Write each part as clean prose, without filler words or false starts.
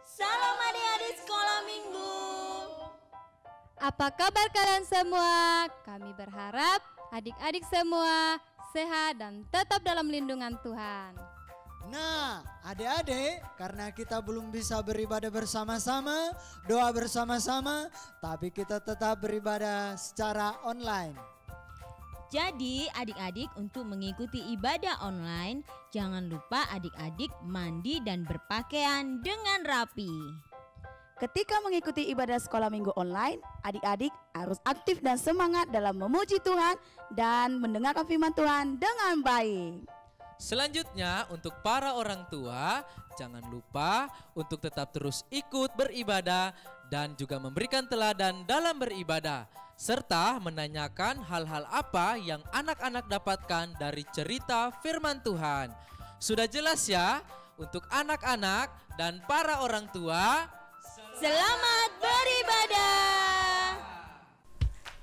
Salam adik-adik sekolah minggu. Apa kabar kalian semua? Kami berharap adik-adik semua sehat dan tetap dalam lindungan Tuhan. Nah, adik-adik, karena kita belum bisa beribadah bersama-sama, doa bersama-sama, tapi kita tetap beribadah secara online. Jadi adik-adik untuk mengikuti ibadah online, jangan lupa adik-adik mandi dan berpakaian dengan rapi. Ketika mengikuti ibadah sekolah minggu online, adik-adik harus aktif dan semangat dalam memuji Tuhan dan mendengarkan firman Tuhan dengan baik. Selanjutnya untuk para orang tua, jangan lupa untuk tetap terus ikut beribadah dan juga memberikan teladan dalam beribadah, serta menanyakan hal-hal apa yang anak-anak dapatkan dari cerita firman Tuhan. Sudah jelas ya untuk anak-anak dan para orang tua. Selamat beribadah.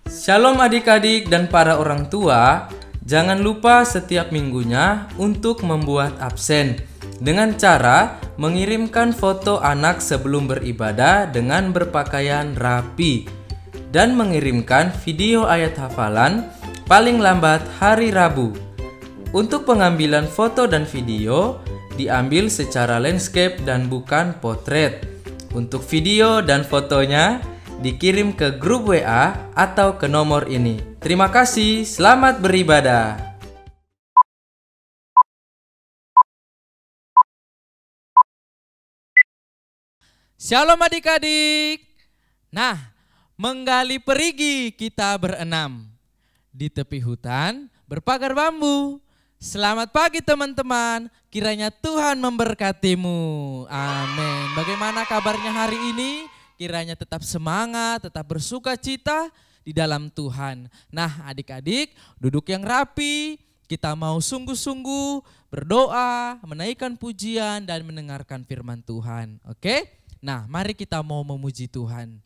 Shalom adik-adik dan para orang tua, jangan lupa setiap minggunya untuk membuat absen dengan cara mengirimkan foto anak sebelum beribadah dengan berpakaian rapi dan mengirimkan video ayat hafalan paling lambat hari Rabu. Untuk pengambilan foto dan video diambil secara landscape dan bukan potret. Untuk video dan fotonya dikirim ke grup WA atau ke nomor ini. Terima kasih, selamat beribadah. Shalom adik-adik. Nah, menggali perigi kita berenam di tepi hutan berpagar bambu. Selamat pagi teman-teman, kiranya Tuhan memberkatimu. Amin. Bagaimana kabarnya hari ini? Kiranya tetap semangat, tetap bersuka cita di dalam Tuhan. Nah adik-adik duduk yang rapi, kita mau sungguh-sungguh berdoa, menaikkan pujian dan mendengarkan firman Tuhan. Oke? Nah mari kita mau memuji Tuhan.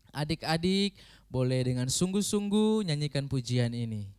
Adik-adik boleh dengan sungguh-sungguh nyanyikan pujian ini.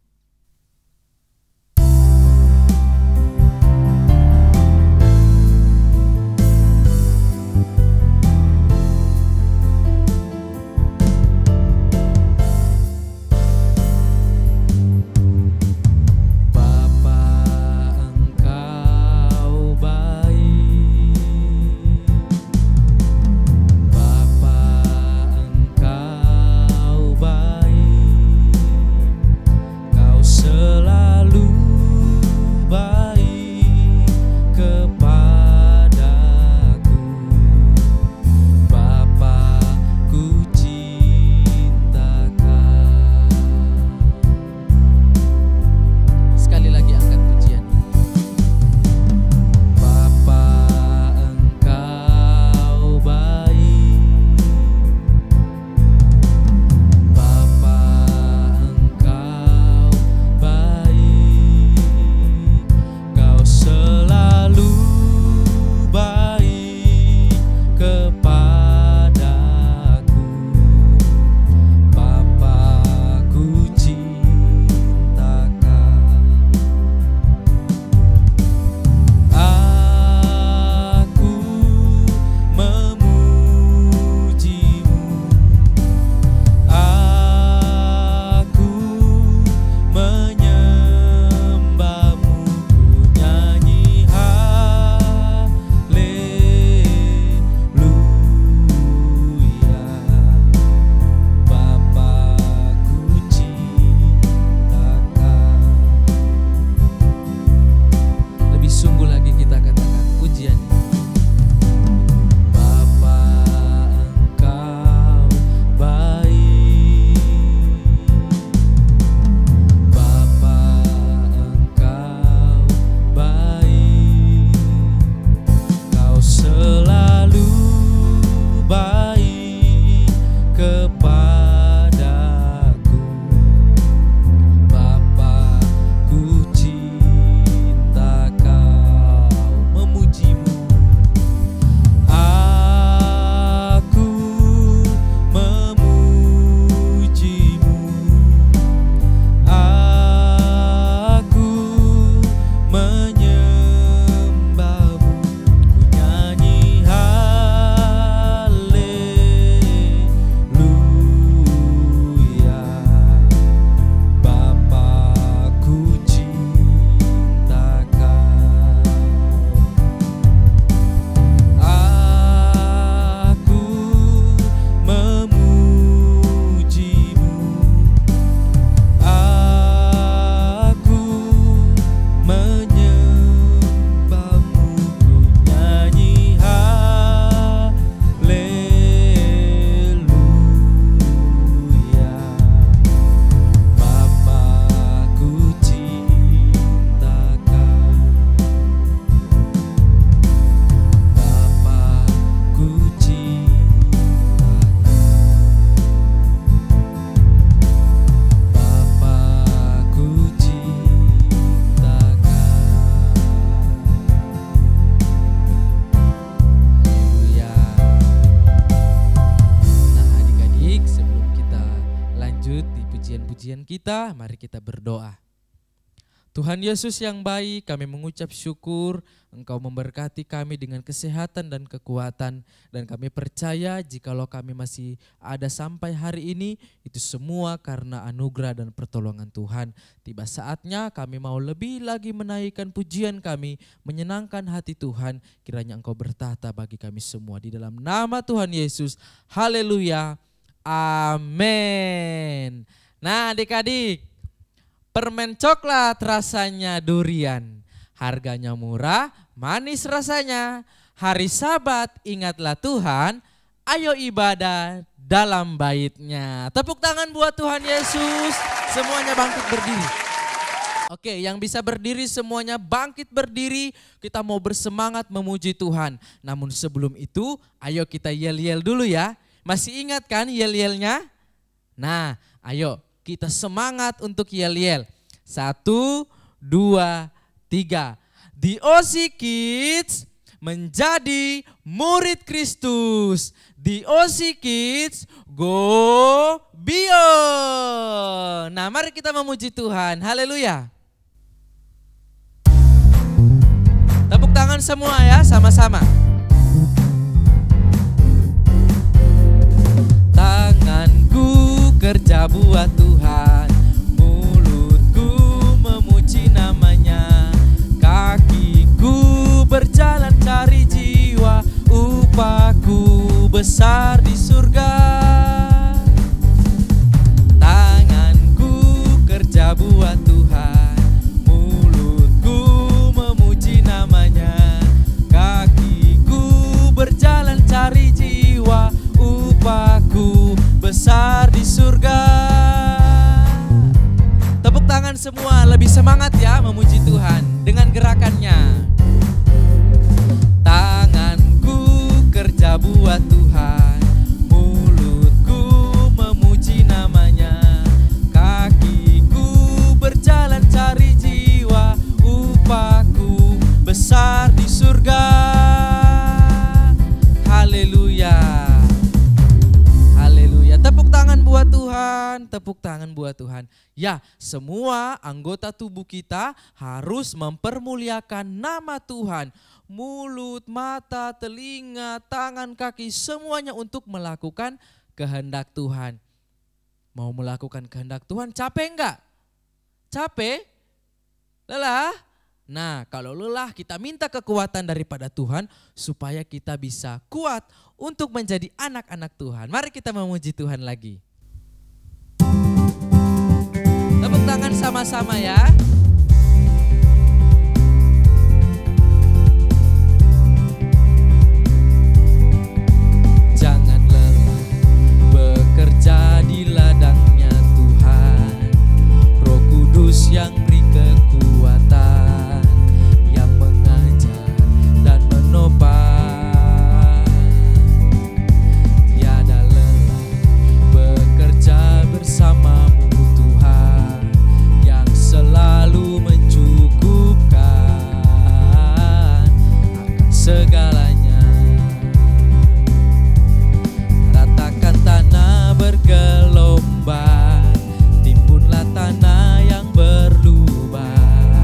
perhatian kita, mari kita berdoa. Tuhan Yesus yang baik, kami mengucap syukur Engkau memberkati kami dengan kesehatan dan kekuatan. Dan kami percaya jikalau kami masih ada sampai hari ini, itu semua karena anugerah dan pertolongan Tuhan. Tiba saatnya kami mau lebih lagi menaikkan pujian kami, menyenangkan hati Tuhan. Kiranya Engkau bertahta bagi kami semua. Di dalam nama Tuhan Yesus, haleluya, amin. Nah adik-adik, permen coklat rasanya durian, harganya murah, manis rasanya. Hari Sabat ingatlah Tuhan, ayo ibadah dalam bait-Nya. Tepuk tangan buat Tuhan Yesus, semuanya bangkit berdiri. Oke, yang bisa berdiri semuanya bangkit berdiri, kita mau bersemangat memuji Tuhan. Namun sebelum itu, ayo kita yel-yel dulu ya. Masih ingat kan yel-yelnya? Nah, ayo kita semangat untuk yel-yel. 1, 2, 3. The OC Kids menjadi murid Kristus. The OC Kids go beyond. Nah, mari kita memuji Tuhan. Haleluya. Tepuk tangan semua ya, sama-sama. Tanganku kerja buat Tuhan, mulutku memuji namanya, kakiku berjalan cari jiwa, upahku besar di surga. Tanganku kerja buat Tuhan, mulutku memuji namanya, kakiku berjalan cari jiwa, upahku besar di surga. Tepuk tangan semua, lebih semangat ya memuji Tuhan dengan gerakannya. Tanganku kerja buat Tuhan, mulutku memuji namanya, kakiku berjalan cari jiwa, upahku besar di surga. Haleluya. Tepuk tangan buat Tuhan, tepuk tangan buat Tuhan. Ya, semua anggota tubuh kita harus mempermuliakan nama Tuhan. Mulut, mata, telinga, tangan, kaki, semuanya untuk melakukan kehendak Tuhan. Mau melakukan kehendak Tuhan, capek enggak? Capek? Lelah? Nah, kalau lelah kita minta kekuatan daripada Tuhan supaya kita bisa kuat untuk menjadi anak-anak Tuhan. Mari kita memuji Tuhan lagi. Tepuk tangan sama-sama ya. Jangan lelah bekerja di ladangnya Tuhan. Roh Kudus yang beri kekuatan, yang mengajar dan menopang. Bersamamu Tuhan yang selalu mencukupkan akan segalanya. Ratakan tanah bergelombang, timbunlah tanah yang berlubang,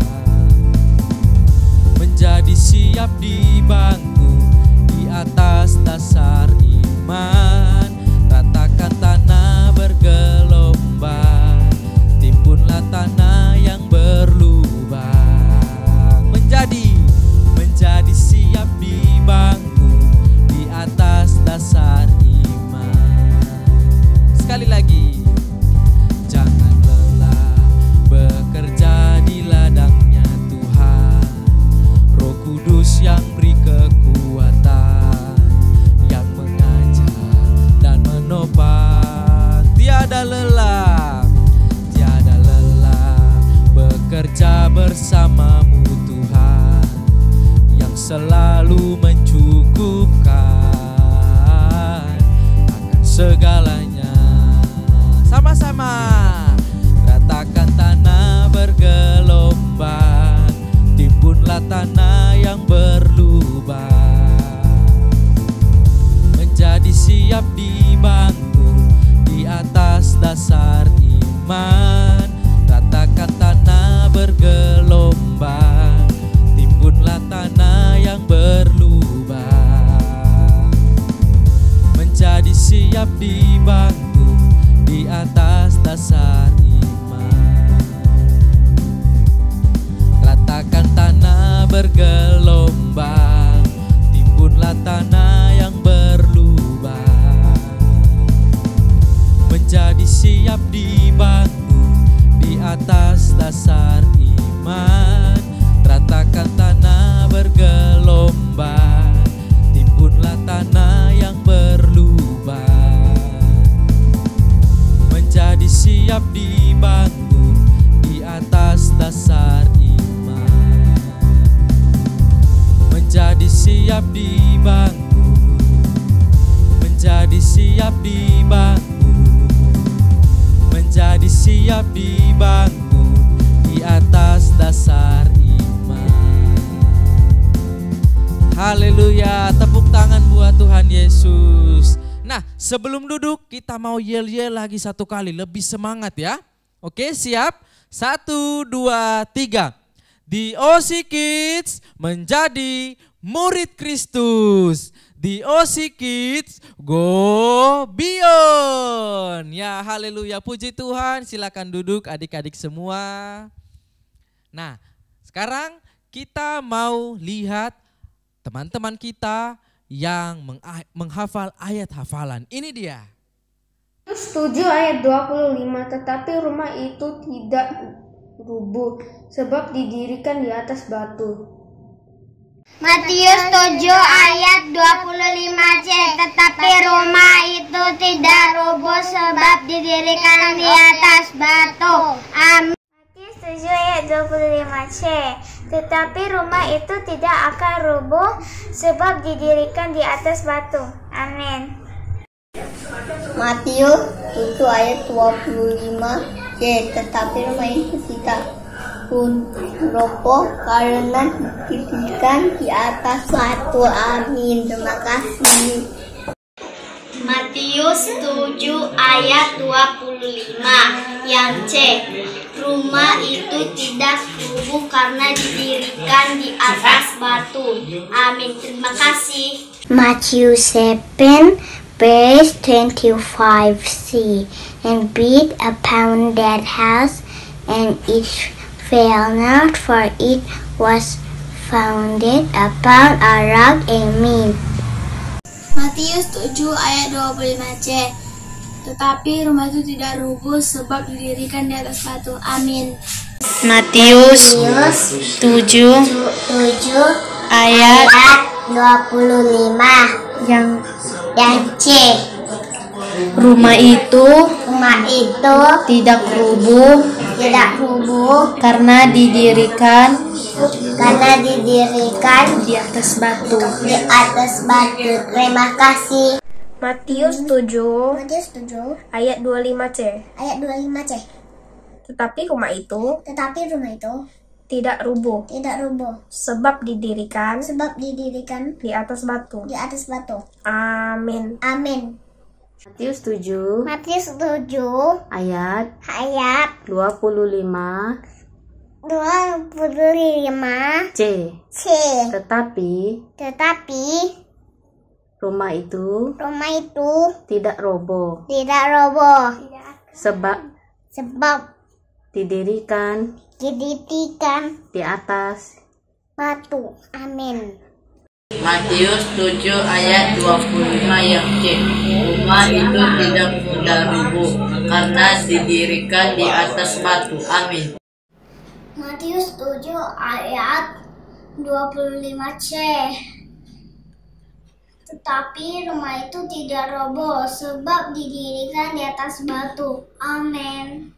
menjadi siap dibangun di atas dasar iman. Ratakan tanah bergelombang, timbunlah tanah yang berlubang, menjadi siap dibangun di atas dasar iman. Sekali lagi, jangan lelah bekerja di ladangnya Tuhan. Roh Kudus yang beri kekuatan, yang mengajar dan menopang. Tiada lelah bekerja bersamamu Tuhan yang selalu mencukupkan akan segalanya. Sama-sama ratakan tanah bergelombang, timbunlah tanah yang berlubang, menjadi siap dibangun di atas dasar iman. dasar iman. Ratakan tanah bergelombang, timbunlah tanah yang berlubang. Menjadi siap dibangun di atas dasar iman. Ratakan tanah bergelombang, timbunlah tanah yang berlubang. Menjadi siap dibangun di atas dasar iman. Menjadi siap dibangun, menjadi siap dibangun, menjadi siap dibangun di atas dasar iman. Haleluya, tepuk tangan buat Tuhan Yesus. Nah, sebelum duduk kita mau yel-yel lagi satu kali, lebih semangat ya. Oke, siap? 1, 2, 3. The OC Kids menjadi murid Kristus. The OC Kids go beyond. Ya, haleluya, puji Tuhan. Silakan duduk adik-adik semua. Nah, sekarang kita mau lihat teman-teman kita yang menghafal ayat hafalan. Ini dia. 7 ayat 25, tetapi rumah itu tidak rubuh sebab didirikan di atas batu. Matius 7 ayat 25c, tetapi rumah itu tidak rubuh sebab didirikan di atas batu. Amin. Matius 7 ayat 25c, tetapi rumah itu tidak akan rubuh sebab didirikan di atas batu. Amin. Matius 7 ayat 25c, tetapi rumah itu tidak rubuh karena didirikan di atas batu. Amin. Terima kasih. Matius 7 ayat 25 yang C, rumah itu tidak rubuh karena didirikan di atas batu. Amin. Terima kasih. Matius 7 verse 25c, and build upon that house, and it fell not, for it was founded upon a rock. Amen. Matius 7 ayat 25c, tetapi rumah itu tidak rubuh sebab didirikan di atas batu. Amin. Matius 7 ayat 25 yang C, rumah itu tidak rubuh karena didirikan di atas batu. Terima kasih. Matius 7 ayat 25c. Tetapi rumah itu tidak rubuh sebab didirikan di atas batu. Amin. Matius 7 ayat 25 C. Tetapi rumah itu tidak roboh sebab didirikan di atas batu. Amin. Matius 7 ayat 25 yang C, rumah itu tidak mudah rubuh karena didirikan di atas batu. Amin. Matius 7 ayat 25c, tetapi rumah itu tidak roboh sebab didirikan di atas batu. Amin.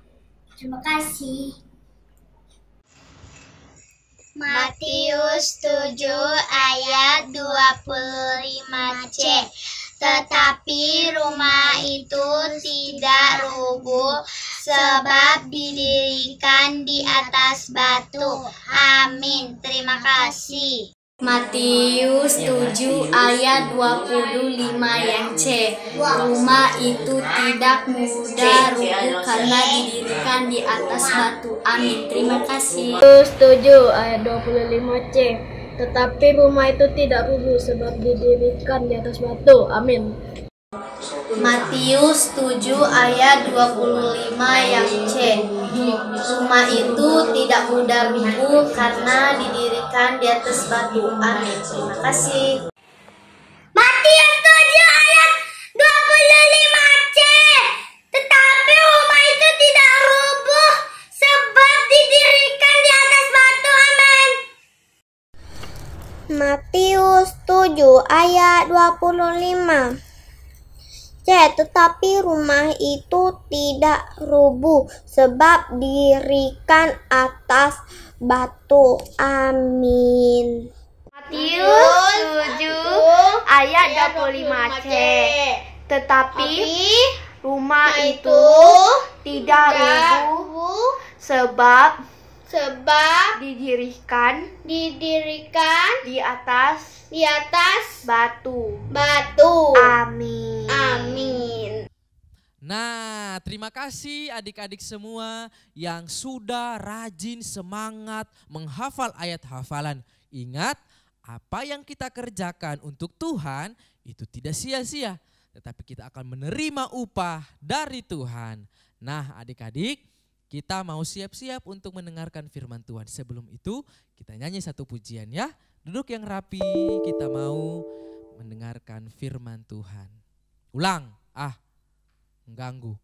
Terima kasih. Matius 7 ayat 25c, tetapi rumah itu tidak rubuh sebab didirikan di atas batu. Amin. Terima kasih. Matius 7 ayat 25 yang C, rumah itu tidak mudah rubuh karena didirikan di atas batu. Amin. Terima kasih. Matius 7 ayat 25c, tetapi rumah itu tidak rubuh sebab didirikan di atas batu. Amin. Matius 7 ayat 25 yang C. Rumah itu tidak mudah runtuh karena didirikan di atas batu. Amin. Terima kasih. Matius 7 ayat 25C. Tetapi rumah itu tidak rubuh sebab didirikan di atas batu. Amin. Matius 7 ayat 25. Tetapi rumah itu tidak rubuh sebab didirikan atas batu. Amin. Matius 7 ayat 25C. Tetapi rumah itu tidak rubuh sebab didirikan di atas batu. Amin. Nah, terima kasih adik-adik semua yang sudah rajin semangat menghafal ayat hafalan. Ingat, apa yang kita kerjakan untuk Tuhan itu tidak sia-sia, tetapi kita akan menerima upah dari Tuhan. Nah, adik-adik, kita mau siap-siap untuk mendengarkan firman Tuhan. Sebelum itu, kita nyanyi satu pujian ya. Duduk yang rapi, kita mau mendengarkan firman Tuhan. Ulang, mengganggu.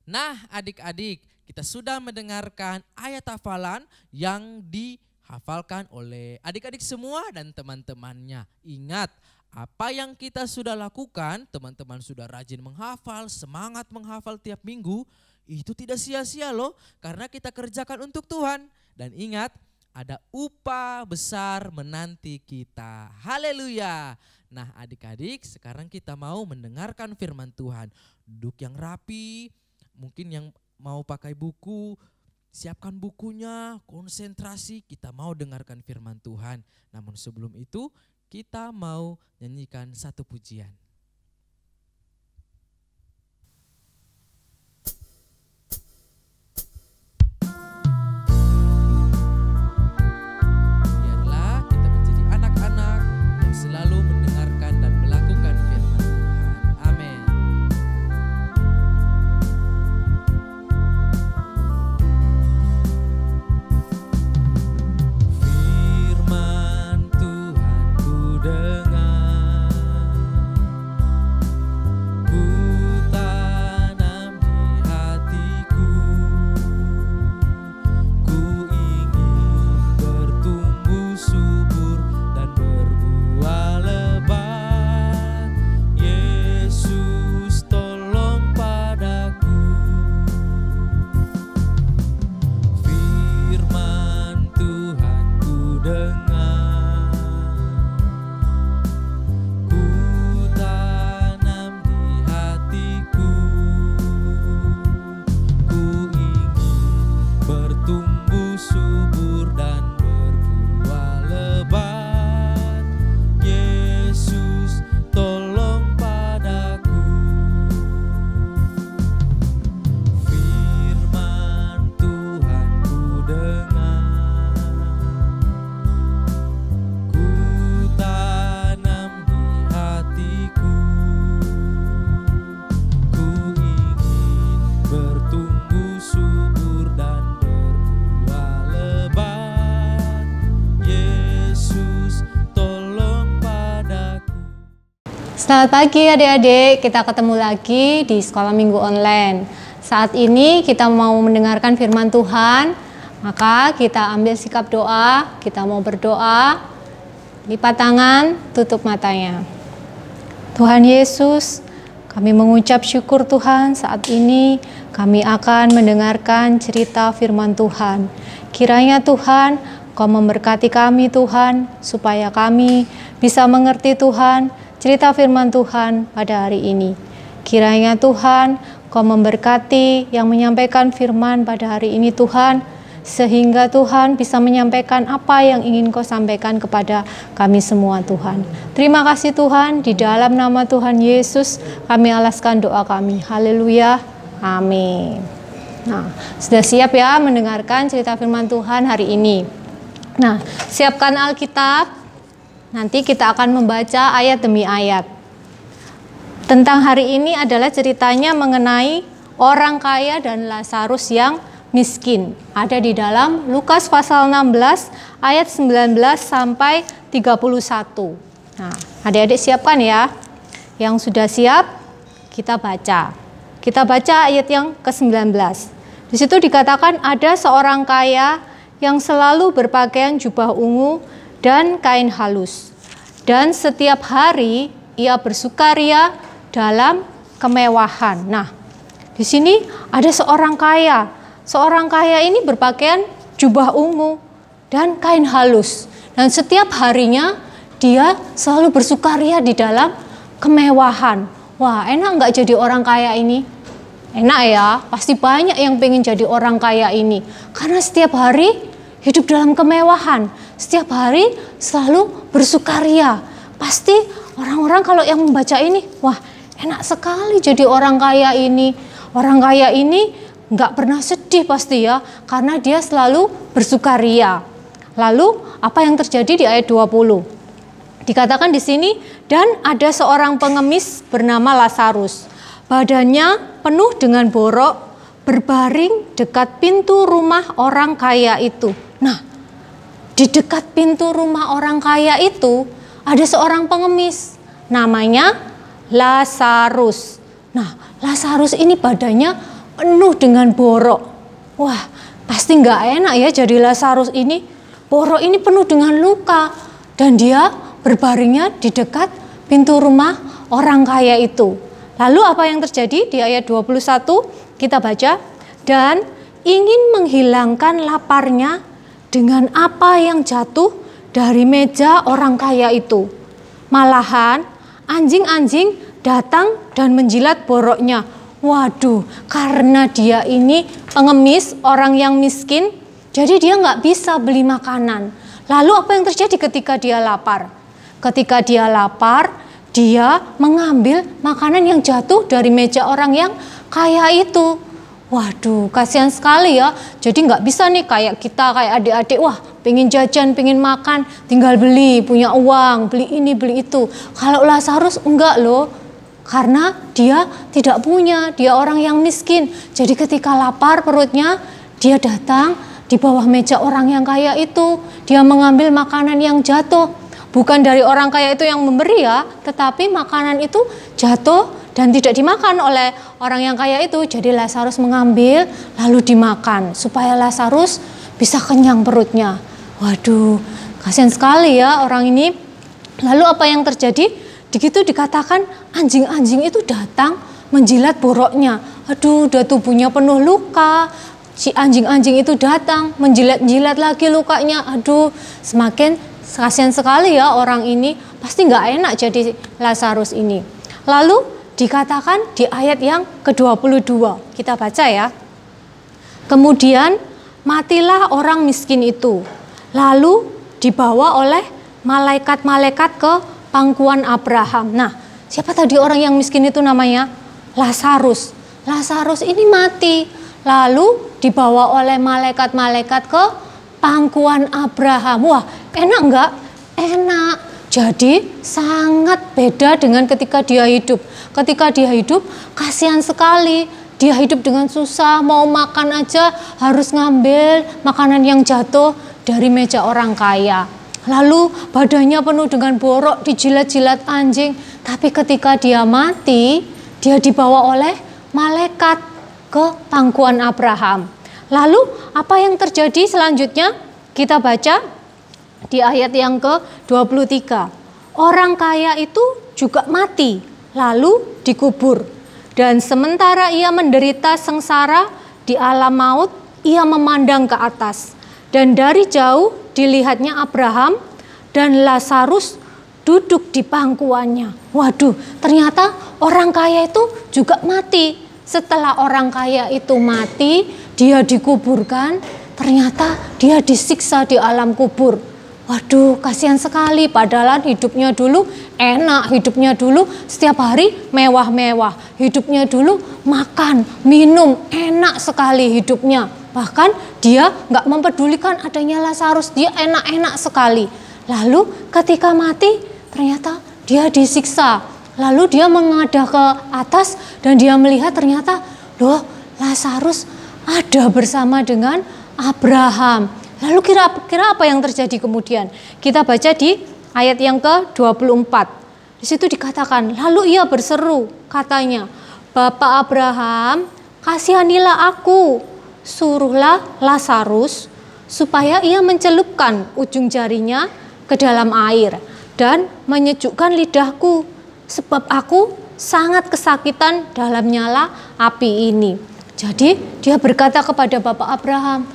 Nah, adik-adik, kita sudah mendengarkan ayat hafalan yang dihafalkan oleh adik-adik semua dan teman-temannya. Ingat, apa yang kita sudah lakukan, teman-teman sudah rajin menghafal, semangat menghafal tiap minggu, itu tidak sia-sia loh, karena kita kerjakan untuk Tuhan. Dan ingat, ada upah besar menanti kita. Haleluya. Nah, adik-adik, sekarang kita mau mendengarkan firman Tuhan. Duduk yang rapi, mungkin yang mau pakai buku, siapkan bukunya, konsentrasi, kita mau dengarkan firman Tuhan. Namun sebelum itu, kita mau nyanyikan satu pujian. Biarlah kita menjadi anak-anak yang selalu mendengarkan dan melakukan firman Tuhan. Amin. Firman Tuhan ku dengar, ku tanam di hatiku, ku ingin bertumbuh subur dan berbuah lebat. Yesus tolong padaku. Firman Tuhan ku dengar, ku tanam di hatiku, ku ingin bertumbuh subur dan berbuah lebat. Yesus tolong padaku. Firman Tuhan ku dengar, ku tanam di hatiku, ku ingin bertumbuh subur dan berbuah lebat. Yesus tolong padaku. Selamat pagi adik-adik, kita ketemu lagi di Sekolah Minggu Online. Saat ini kita mau mendengarkan firman Tuhan, maka kita ambil sikap doa, kita mau berdoa, lipat tangan, tutup matanya. Tuhan Yesus, kami mengucap syukur Tuhan, saat ini kami akan mendengarkan cerita firman Tuhan. Kiranya Tuhan, Kau memberkati kami Tuhan, supaya kami bisa mengerti Tuhan, cerita firman Tuhan pada hari ini. Kiranya Tuhan, Kau memberkati yang menyampaikan firman pada hari ini Tuhan, sehingga Tuhan bisa menyampaikan apa yang ingin Kau sampaikan kepada kami semua Tuhan. Terima kasih Tuhan, di dalam nama Tuhan Yesus kami alaskan doa kami. Haleluya, amin. Nah, sudah siap ya mendengarkan cerita firman Tuhan hari ini? Nah, siapkan Alkitab, Nanti kita akan membaca ayat demi ayat. Tentang hari ini adalah ceritanya mengenai orang kaya dan Lazarus yang miskin. Ada di dalam Lukas pasal 16 ayat 19 sampai 31. Nah, adik-adik siapkan ya. Yang sudah siap, kita baca. Kita baca ayat yang ke-19. Di situ dikatakan ada seorang kaya yang selalu berpakaian jubah ungu dan kain halus. Dan setiap hari ia bersukaria dalam kemewahan. Nah, di sini ada seorang kaya. Seorang kaya ini berpakaian jubah ungu dan kain halus. Dan setiap harinya dia selalu bersukaria di dalam kemewahan. Wah, enak nggak jadi orang kaya ini? Enak ya, pasti banyak yang pengen jadi orang kaya ini. Karena setiap hari hidup dalam kemewahan. Setiap hari selalu bersukaria. Pasti orang-orang kalau yang membaca ini, wah enak sekali jadi orang kaya ini. Orang kaya ini nggak pernah sedih pasti ya, karena dia selalu bersukaria. Lalu apa yang terjadi di ayat 20? Dikatakan di sini, dan ada seorang pengemis bernama Lazarus. Badannya penuh dengan borok, berbaring dekat pintu rumah orang kaya itu. Nah, di dekat pintu rumah orang kaya itu ada seorang pengemis, namanya Lazarus. Nah, Lazarus ini badannya penuh dengan borok. Wah, pasti nggak enak ya jadi Lazarus ini. Borok ini penuh dengan luka. Dan dia berbaringnya di dekat pintu rumah orang kaya itu. Lalu apa yang terjadi di ayat 21? Kita baca. Dan ingin menghilangkan laparnya dengan apa yang jatuh dari meja orang kaya itu. Malahan anjing-anjing datang dan menjilat boroknya. Waduh, karena dia ini pengemis, orang yang miskin, jadi dia nggak bisa beli makanan. Lalu apa yang terjadi ketika dia lapar? Ketika dia lapar, dia mengambil makanan yang jatuh dari meja orang yang kaya itu. Waduh, kasihan sekali ya. Jadi nggak bisa nih kayak kita, kayak adik-adik, wah pengen jajan, pengen makan, tinggal beli, punya uang, beli ini, beli itu. Kalau Lazarus enggak loh, karena dia tidak punya, dia orang yang miskin. Jadi ketika lapar perutnya, dia datang di bawah meja orang yang kaya itu. Dia mengambil makanan yang jatuh. Bukan dari orang kaya itu yang memberi ya, tetapi makanan itu jatuh dan tidak dimakan oleh orang yang kaya itu. Jadi Lazarus mengambil lalu dimakan supaya Lazarus bisa kenyang perutnya. Waduh, kasihan sekali ya orang ini. Lalu apa yang terjadi? Begitu dikatakan anjing-anjing itu datang menjilat boroknya. Aduh, udah tubuhnya penuh luka. Si anjing-anjing itu datang menjilat-jilat lagi lukanya. Aduh, semakin kasihan sekali ya orang ini. Pasti nggak enak jadi Lazarus ini. Lalu dikatakan di ayat yang ke-22. Kita baca ya. Kemudian matilah orang miskin itu. Lalu dibawa oleh malaikat-malaikat ke pangkuan Abraham. Nah, siapa tadi orang yang miskin itu namanya? Lazarus. Lazarus ini mati. Lalu dibawa oleh malaikat-malaikat ke pangkuan Abraham. Wah, enak enggak? Enak. Jadi sangat beda dengan ketika dia hidup. Ketika dia hidup, kasihan sekali. Dia hidup dengan susah, mau makan aja harus ngambil makanan yang jatuh dari meja orang kaya. Lalu badannya penuh dengan borok, dijilat-jilat anjing. Tapi ketika dia mati, dia dibawa oleh malaikat ke pangkuan Abraham. Lalu apa yang terjadi selanjutnya? Kita baca di ayat yang ke-23. Orang kaya itu juga mati, lalu dikubur. Dan sementara ia menderita sengsara di alam maut, ia memandang ke atas. Dan dari jauh dilihatnya Abraham dan Lazarus duduk di pangkuannya. Waduh, ternyata orang kaya itu juga mati. Setelah orang kaya itu mati, dia dikuburkan, ternyata dia disiksa di alam kubur. Waduh, kasihan sekali, padahal hidupnya dulu enak, hidupnya dulu setiap hari mewah-mewah. Hidupnya dulu makan, minum, enak sekali hidupnya. Bahkan dia nggak mempedulikan adanya Lazarus, dia enak-enak sekali. Lalu ketika mati ternyata dia disiksa. Lalu dia menghadap ke atas dan dia melihat ternyata loh, Lazarus ada bersama dengan Abraham. Lalu kira-kira apa yang terjadi kemudian? Kita baca di ayat yang ke-24. Di situ dikatakan, lalu ia berseru, katanya, Bapak Abraham, kasihanilah aku, suruhlah Lazarus supaya ia mencelupkan ujung jarinya ke dalam air dan menyejukkan lidahku, sebab aku sangat kesakitan dalam nyala api ini. Jadi dia berkata kepada Bapak Abraham,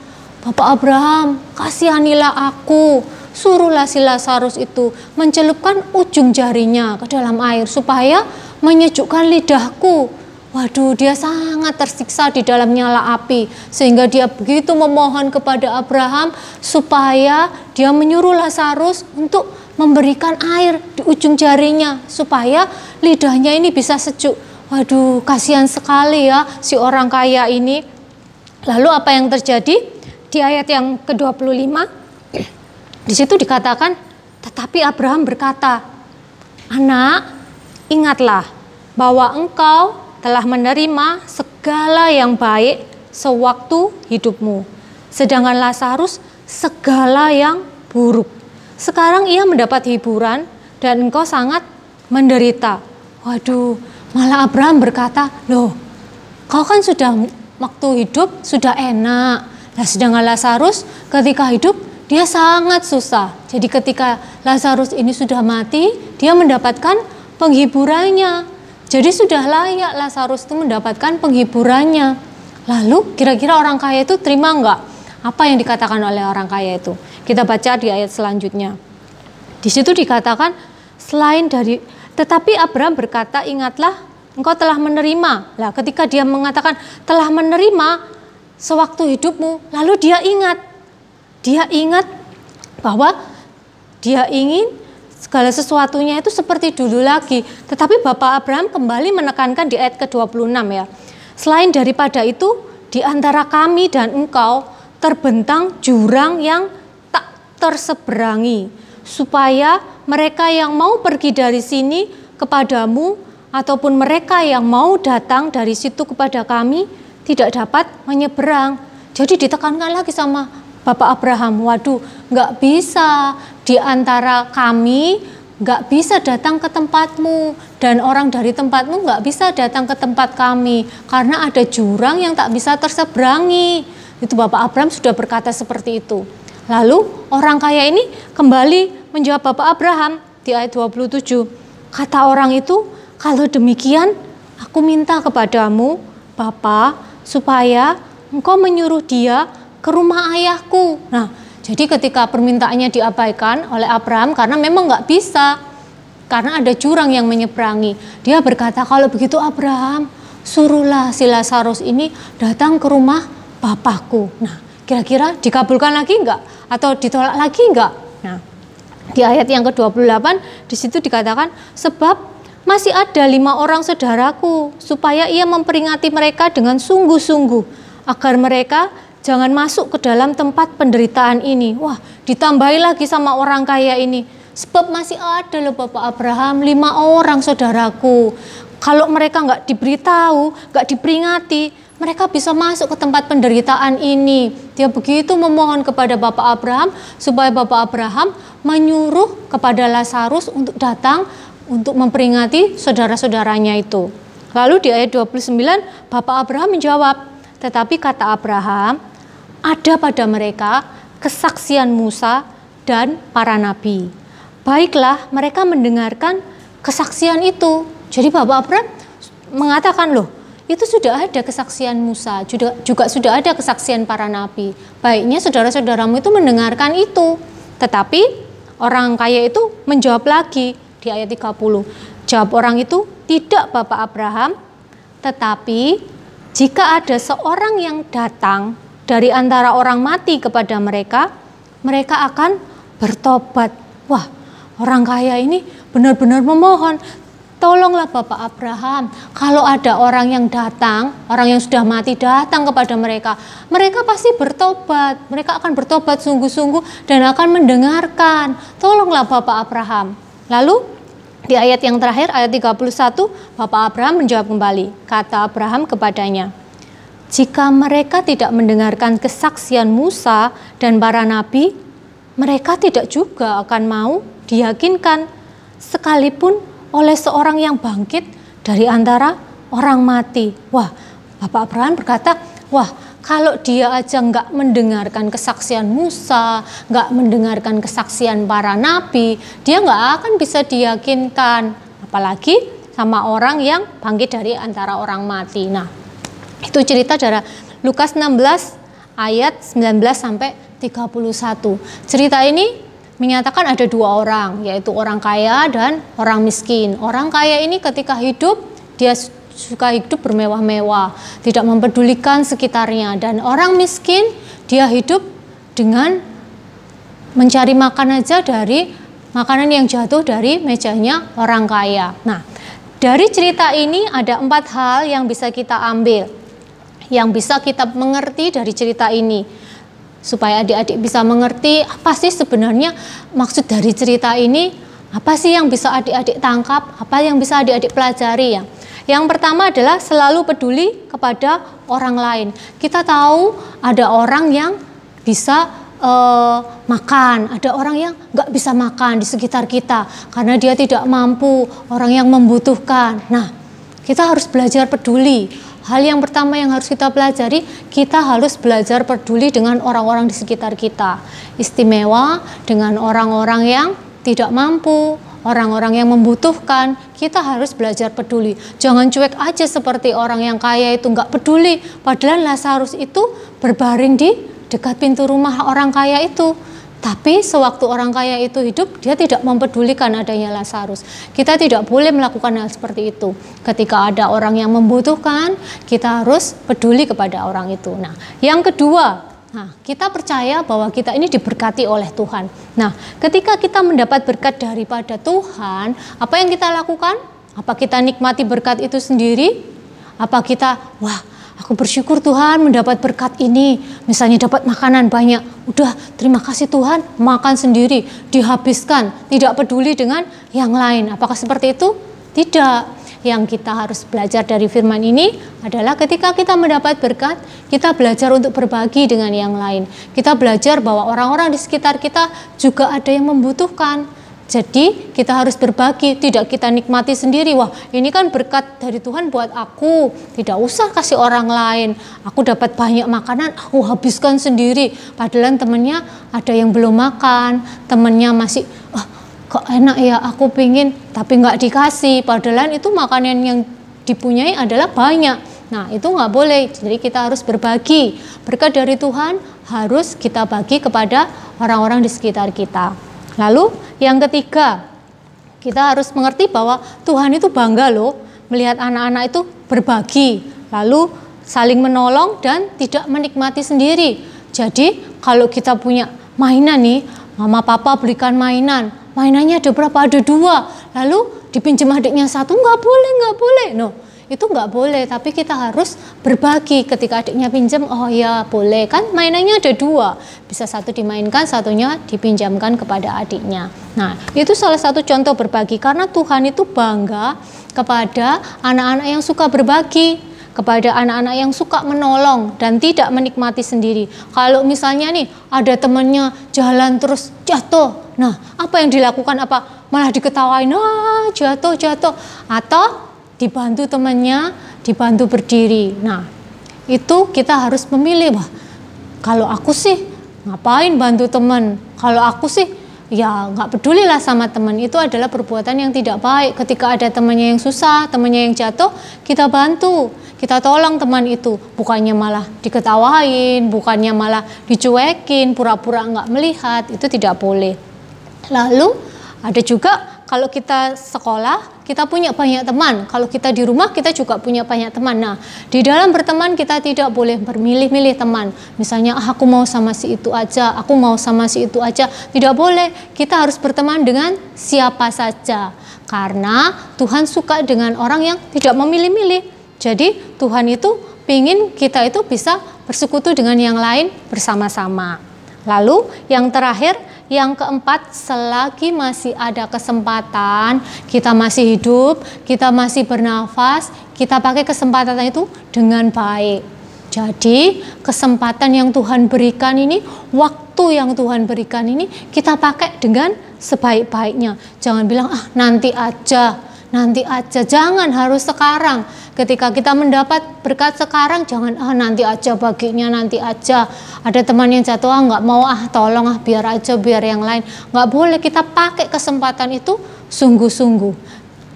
Bapak Abraham, kasihanilah aku, suruhlah si Lazarus itu mencelupkan ujung jarinya ke dalam air supaya menyejukkan lidahku. Waduh, dia sangat tersiksa di dalam nyala api sehingga dia begitu memohon kepada Abraham supaya dia menyuruh Lazarus untuk memberikan air di ujung jarinya supaya lidahnya ini bisa sejuk. Waduh, kasihan sekali ya si orang kaya ini. Lalu apa yang terjadi? Di ayat yang ke-25, di situ dikatakan, tetapi Abraham berkata, anak, ingatlah bahwa engkau telah menerima segala yang baik sewaktu hidupmu, sedangkan Lazarus segala yang buruk. Sekarang ia mendapat hiburan dan engkau sangat menderita. Waduh, malah Abraham berkata, loh, kau kan sudah waktu hidup sudah enak. Nah, sedangkan Lazarus ketika hidup dia sangat susah. Jadi ketika Lazarus ini sudah mati, dia mendapatkan penghiburannya. Jadi sudah layak Lazarus itu mendapatkan penghiburannya. Lalu kira-kira orang kaya itu terima enggak? Apa yang dikatakan oleh orang kaya itu? Kita baca di ayat selanjutnya. Di situ dikatakan, tetapi Abraham berkata, ingatlah engkau telah menerima. Lah, ketika dia mengatakan telah menerima sewaktu hidupmu, lalu dia ingat bahwa dia ingin segala sesuatunya itu seperti dulu lagi. Tetapi Bapak Abraham kembali menekankan di ayat ke-26 ya. Selain daripada itu, di antara kami dan engkau terbentang jurang yang tak terseberangi, supaya mereka yang mau pergi dari sini kepadamu ataupun mereka yang mau datang dari situ kepada kami tidak dapat menyeberang. Jadi ditekankan lagi sama Bapak Abraham, waduh, nggak bisa di antara kami, nggak bisa datang ke tempatmu, dan orang dari tempatmu nggak bisa datang ke tempat kami, karena ada jurang yang tak bisa terseberangi. Itu Bapak Abraham sudah berkata seperti itu. Lalu orang kaya ini kembali menjawab Bapak Abraham di ayat 27. Kata orang itu, kalau demikian aku minta kepadamu, Bapak, supaya engkau menyuruh dia ke rumah ayahku. Nah, jadi ketika permintaannya diabaikan oleh Abraham karena memang nggak bisa, karena ada jurang yang menyeberangi. Dia berkata, kalau begitu Abraham, suruhlah si Lazarus ini datang ke rumah bapakku. Nah, kira-kira dikabulkan lagi enggak? Atau ditolak lagi enggak? Nah, di ayat yang ke-28 di situ dikatakan, sebab masih ada 5 orang saudaraku, supaya ia memperingati mereka dengan sungguh-sungguh, agar mereka jangan masuk ke dalam tempat penderitaan ini. Wah, ditambahi lagi sama orang kaya ini. Sebab masih ada loh Bapak Abraham 5 orang saudaraku. Kalau mereka nggak diberitahu, nggak diperingati, mereka bisa masuk ke tempat penderitaan ini. Dia begitu memohon kepada Bapak Abraham, supaya Bapak Abraham menyuruh kepada Lazarus untuk datang untuk memperingati saudara-saudaranya itu. Lalu di ayat 29 Bapak Abraham menjawab, tetapi kata Abraham, ada pada mereka kesaksian Musa dan para nabi. Baiklah mereka mendengarkan kesaksian itu. Jadi Bapak Abraham mengatakan, loh, itu sudah ada kesaksian Musa, juga sudah ada kesaksian para nabi. Baiknya saudara-saudaramu itu mendengarkan itu. Tetapi orang kaya itu menjawab lagi di ayat 30. Jawab orang itu, tidak Bapak Abraham, tetapi jika ada seorang yang datang dari antara orang mati kepada mereka, mereka akan bertobat. Wah, orang kaya ini benar-benar memohon. tolonglah Bapak Abraham, kalau ada orang yang datang, orang yang sudah mati datang kepada mereka, mereka pasti bertobat, mereka akan bertobat sungguh-sungguh dan akan mendengarkan. Tolonglah Bapak Abraham. Lalu di ayat yang terakhir, ayat 31, Bapak Abraham menjawab kembali. Kata Abraham kepadanya, jika mereka tidak mendengarkan kesaksian Musa dan para nabi, mereka tidak juga akan mau diyakinkan, sekalipun oleh seorang yang bangkit dari antara orang mati. Wah, Bapak Abraham berkata, wah, kalau dia aja nggak mendengarkan kesaksian Musa, nggak mendengarkan kesaksian para nabi, dia nggak akan bisa diyakinkan. Apalagi sama orang yang bangkit dari antara orang mati. Nah, itu cerita dari Lukas 16 ayat 19 sampai 31. Cerita ini menyatakan ada dua orang, yaitu orang kaya dan orang miskin. Orang kaya ini ketika hidup, dia suka hidup bermewah-mewah, tidak mempedulikan sekitarnya. Dan orang miskin, dia hidup dengan mencari makan aja dari makanan yang jatuh dari mejanya orang kaya. Nah, dari cerita ini ada 4 hal yang bisa kita ambil, yang bisa kita mengerti dari cerita ini, supaya adik-adik bisa mengerti apa sih sebenarnya maksud dari cerita ini, apa sih yang bisa adik-adik tangkap, apa yang bisa adik-adik pelajari ya. Yang pertama adalah selalu peduli kepada orang lain. Kita tahu ada orang yang bisa makan, ada orang yang nggak bisa makan di sekitar kita karena dia tidak mampu, orang yang membutuhkan. Nah, kita harus belajar peduli. Hal yang pertama yang harus kita pelajari, kita harus belajar peduli dengan orang-orang di sekitar kita. Istimewa dengan orang-orang yang tidak mampu, orang-orang yang membutuhkan, kita harus belajar peduli. Jangan cuek aja seperti orang yang kaya itu nggak peduli, padahal Lazarus itu berbaring di dekat pintu rumah orang kaya itu. Tapi sewaktu orang kaya itu hidup, dia tidak mempedulikan adanya Lazarus. Kita tidak boleh melakukan hal seperti itu. Ketika ada orang yang membutuhkan, kita harus peduli kepada orang itu. Nah, yang kedua, kita percaya bahwa kita ini diberkati oleh Tuhan. Nah, ketika kita mendapat berkat daripada Tuhan, apa yang kita lakukan? Apa kita nikmati berkat itu sendiri? Apa kita, wah, aku bersyukur Tuhan mendapat berkat ini, misalnya dapat makanan banyak, udah terima kasih Tuhan, makan sendiri, dihabiskan, tidak peduli dengan yang lain. Apakah seperti itu? Tidak. Yang kita harus belajar dari firman ini adalah ketika kita mendapat berkat, kita belajar untuk berbagi dengan yang lain. Kita belajar bahwa orang-orang di sekitar kita juga ada yang membutuhkan. Jadi kita harus berbagi, tidak kita nikmati sendiri. Wah, ini kan berkat dari Tuhan buat aku, tidak usah kasih orang lain. Aku dapat banyak makanan, aku habiskan sendiri. Padahal temennya ada yang belum makan, temennya masih, kok enak ya, aku pingin tapi nggak dikasih. Padahal itu makanan yang dipunyai adalah banyak. Nah, itu nggak boleh. Jadi kita harus berbagi. Berkat dari Tuhan harus kita bagi kepada orang-orang di sekitar kita. Lalu yang ketiga, kita harus mengerti bahwa Tuhan itu bangga loh melihat anak-anak itu berbagi, lalu saling menolong dan tidak menikmati sendiri. Jadi kalau kita punya mainan nih, mama papa belikan mainan, mainannya ada berapa? Ada 2, lalu dipinjam adiknya 1, nggak boleh. No, itu nggak boleh, tapi kita harus berbagi. Ketika adiknya pinjam, oh ya boleh, kan mainannya ada 2, bisa 1 dimainkan, 1-nya dipinjamkan kepada adiknya. Nah, itu salah satu contoh berbagi, karena Tuhan itu bangga kepada anak-anak yang suka berbagi, kepada anak-anak yang suka menolong dan tidak menikmati sendiri. Kalau misalnya nih ada temannya jalan terus jatuh, nah apa yang dilakukan? Apa malah diketawain, jatuh, atau dibantu temannya, dibantu berdiri. Nah, itu kita harus memilih. Wah, kalau aku sih ngapain bantu teman? Kalau aku sih ya nggak pedulilah sama teman. Itu adalah perbuatan yang tidak baik. Ketika ada temannya yang susah, temannya yang jatuh, kita bantu, kita tolong teman itu. Bukannya malah diketawain, bukannya malah dicuekin, pura-pura nggak melihat. Itu tidak boleh. Lalu ada juga kalau kita sekolah, kita punya banyak teman. Kalau kita di rumah, kita juga punya banyak teman. Nah, di dalam berteman kita tidak boleh bermilih-milih teman. Misalnya, aku mau sama si itu aja, aku mau sama si itu aja. Tidak boleh, kita harus berteman dengan siapa saja. Karena Tuhan suka dengan orang yang tidak memilih-milih. Jadi, Tuhan itu ingin kita itu bisa bersekutu dengan yang lain bersama-sama. Lalu, yang terakhir, yang keempat, selagi masih ada kesempatan, kita masih hidup, kita masih bernafas, kita pakai kesempatan itu dengan baik. Jadi kesempatan yang Tuhan berikan ini, waktu yang Tuhan berikan ini, kita pakai dengan sebaik-baiknya. Jangan bilang, nanti aja. Jangan, harus sekarang. Ketika kita mendapat berkat sekarang, jangan nanti aja baginya, nanti aja. Ada teman yang jatuh, nggak mau, tolong biar aja, biar yang lain. Nggak boleh, kita pakai kesempatan itu sungguh-sungguh.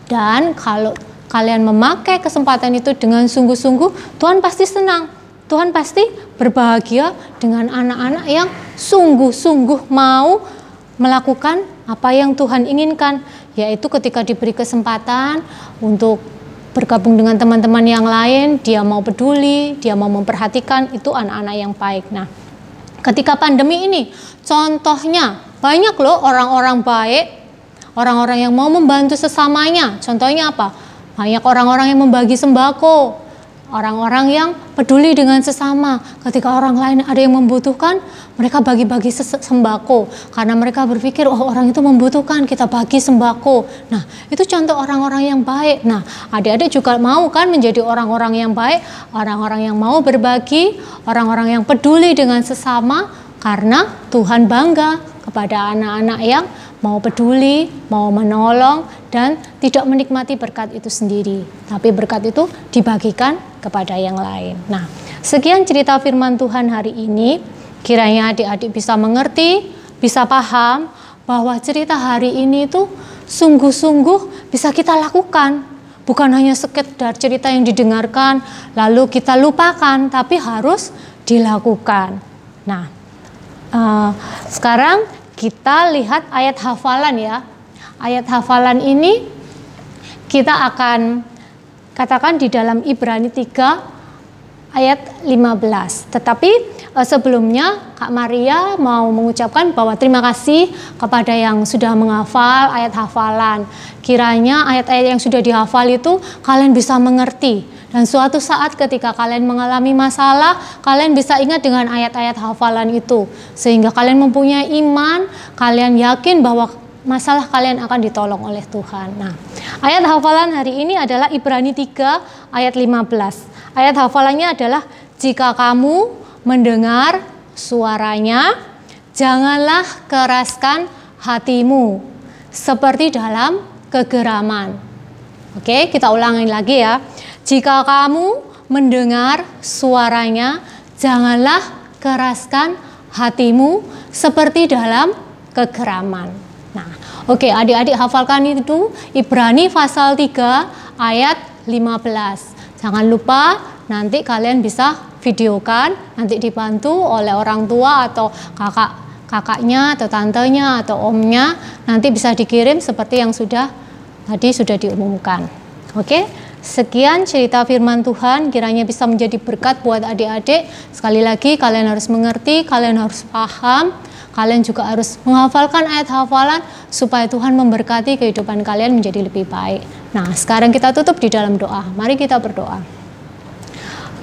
Dan kalau kalian memakai kesempatan itu dengan sungguh-sungguh, Tuhan pasti senang. Tuhan pasti berbahagia dengan anak-anak yang sungguh-sungguh mau melakukan apa yang Tuhan inginkan, yaitu ketika diberi kesempatan untuk bergabung dengan teman-teman yang lain, dia mau peduli, dia mau memperhatikan, itu anak-anak yang baik. Nah, ketika pandemi ini, contohnya banyak loh orang-orang baik, orang-orang yang mau membantu sesamanya. Contohnya apa? Banyak orang-orang yang membagi sembako, orang-orang yang peduli dengan sesama. Ketika orang lain ada yang membutuhkan, mereka bagi-bagi sembako. Karena mereka berpikir, orang itu membutuhkan, kita bagi sembako. Nah, itu contoh orang-orang yang baik. Nah, adik-adik juga mau kan menjadi orang-orang yang baik, orang-orang yang mau berbagi, orang-orang yang peduli dengan sesama, karena Tuhan bangga kepada anak-anak yang mau peduli, mau menolong, dan tidak menikmati berkat itu sendiri. Tapi berkat itu dibagikan kepada yang lain. Nah, sekian cerita firman Tuhan hari ini. Kiranya adik-adik bisa mengerti, bisa paham bahwa cerita hari ini itu sungguh-sungguh bisa kita lakukan. Bukan hanya sekedar cerita yang didengarkan, lalu kita lupakan, tapi harus dilakukan. Nah, sekarang kita lihat ayat hafalan ya. Ayat hafalan ini kita akan katakan di dalam Ibrani 3 ayat 15. Tetapi sebelumnya Kak Maria mau mengucapkan bahwa terima kasih kepada yang sudah menghafal ayat hafalan. Kiranya ayat-ayat yang sudah dihafal itu kalian bisa mengerti. Dan suatu saat ketika kalian mengalami masalah, kalian bisa ingat dengan ayat-ayat hafalan itu. Sehingga kalian mempunyai iman, kalian yakin bahwa masalah kalian akan ditolong oleh Tuhan. Nah, ayat hafalan hari ini adalah Ibrani 3 ayat 15. Ayat hafalannya adalah, jika kamu mendengar suaranya, janganlah keraskan hatimu seperti dalam kegeraman. Oke, kita ulangi lagi ya. Jika kamu mendengar suaranya, janganlah keraskan hatimu seperti dalam kegeraman. Nah, oke, adik-adik hafalkan itu Ibrani pasal 3 ayat 15. Jangan lupa nanti kalian bisa videokan, nanti dibantu oleh orang tua atau kakaknya atau tantenya atau omnya, nanti bisa dikirim seperti yang tadi sudah diumumkan. Oke, sekian cerita firman Tuhan, kiranya bisa menjadi berkat buat adik-adik. Sekali lagi kalian harus mengerti, kalian harus paham, kalian juga harus menghafalkan ayat hafalan supaya Tuhan memberkati kehidupan kalian menjadi lebih baik. Nah, sekarang kita tutup di dalam doa. Mari kita berdoa.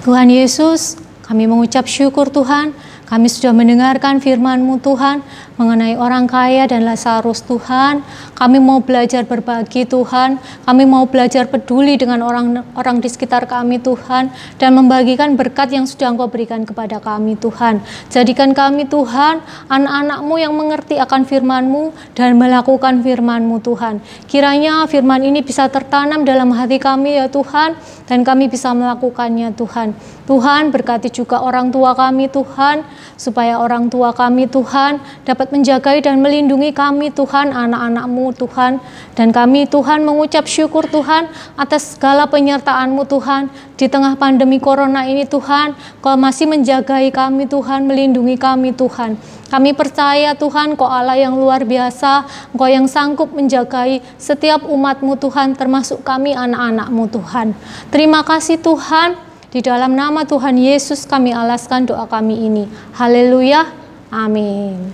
Tuhan Yesus, kami mengucap syukur Tuhan, kami sudah mendengarkan firman-Mu Tuhan mengenai orang kaya dan Lazarus Tuhan. Kami mau belajar berbagi Tuhan, kami mau belajar peduli dengan orang di sekitar kami Tuhan, dan membagikan berkat yang sudah Engkau berikan kepada kami Tuhan. Jadikan kami Tuhan, anak-anak-Mu yang mengerti akan firman-Mu dan melakukan firman-Mu Tuhan. Kiranya firman ini bisa tertanam dalam hati kami ya Tuhan, dan kami bisa melakukannya Tuhan. Tuhan berkati juga orang tua kami Tuhan, supaya orang tua kami Tuhan dapat menjagai dan melindungi kami Tuhan, anak-anak-Mu Tuhan. Dan kami Tuhan mengucap syukur Tuhan atas segala penyertaan-Mu Tuhan. Di tengah pandemi corona ini Tuhan, Kau masih menjagai kami Tuhan, melindungi kami Tuhan. Kami percaya Tuhan, Kau Allah yang luar biasa, Kau yang sanggup menjagai setiap umat-Mu Tuhan, termasuk kami anak-anak-Mu Tuhan. Terima kasih Tuhan, di dalam nama Tuhan Yesus kami alaskan doa kami ini. Haleluya, amin.